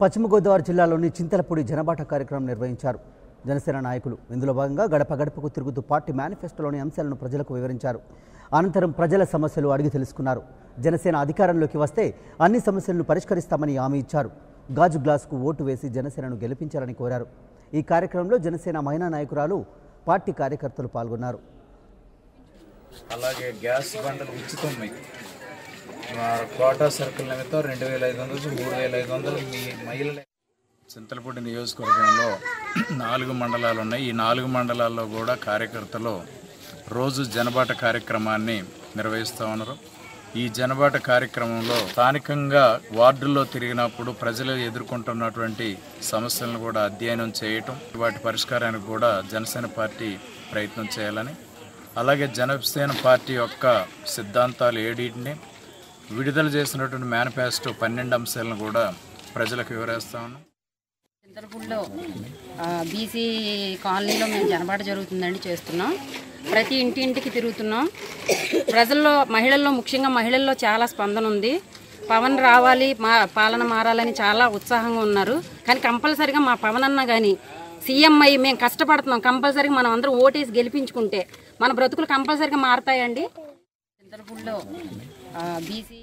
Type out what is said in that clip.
పశ్చిమ గోదావరి జిల్లాలోని చింతలపూడి జనబాట కార్యక్రమం నిర్వహించారు. జనసేన నాయకులు ఇందులో భాగంగా గడప గడపకు తిరుగుతూ పార్టీ మేనిఫెస్టోలోని అంశాలను ప్రజలకు వివరించారు. అనంతరం ప్రజల సమస్యలు అడిగి తెలుసుకున్నారు. జనసేన అధికారంలోకి వస్తే అన్ని సమస్యలను పరిష్కరిస్తామని హామీ ఇచ్చారు. గాజు గ్లాసుకు ఓటు వేసి జనసేనను గెలిపించాలని కోరారు. ఈ కార్యక్రమంలో జనసేన మహిళా నాయకురాలు, పార్టీ కార్యకర్తలు పాల్గొన్నారు. అలాగే గ్యాస్ బండలు ఉచితం కోటా సర్కిల్ నిమిత్తం 2500 నుంచి 3500 మీ మహిళలు. చింతలపూడి నియోజకవర్గంలో 4 మండలాలు ఉన్నాయి. ఈ 4 మండలాల్లో కూడా కార్యకర్తలు రోజు జనబాట కార్యక్రమాన్ని నిర్వహిస్తూ ఉన్నారు. ఈ జనబాట కార్యక్రమంలో స్థానికంగా వార్డుల్లో తిరిగినప్పుడు ప్రజలు ఎదుర్కొంటున్నటువంటి సమస్యలను కూడా అధ్యయనం చేయటం, వాటి పరిష్కారానికి కూడా జనసేన పార్టీ ప్రయత్నం చేయాలని, అలాగే జనసేన పార్టీ యొక్క సిద్ధాంతాలు ఏడింటిని విడుదల చేసినటువంటి మేనిఫెస్టో 12 అంశాలను కూడా ప్రజలకు వివరిస్తా ఉన్నాం. చింతలపూడిలో బీసీ కాలనీలో మేము జనబాట జరుగుతుందండి చేస్తున్నాం. ప్రతి ఇంటింటికి తిరుగుతున్నాం. ప్రజల్లో, మహిళల్లో, ముఖ్యంగా మహిళల్లో చాలా స్పందన ఉంది. పవన్ రావాలి, మా పాలన మారాలని చాలా ఉత్సాహంగా ఉన్నారు. కానీ కంపల్సరిగా మా పవన్ అన్న కానీ సీఎం అయ్యి మేము కష్టపడుతున్నాం. కంపల్సరిగా మనం అందరం ఓటేసి గెలిపించుకుంటే మన బ్రతుకులు కంపల్సరిగా మారతాయండి. చింతలపూడిలో బీసీ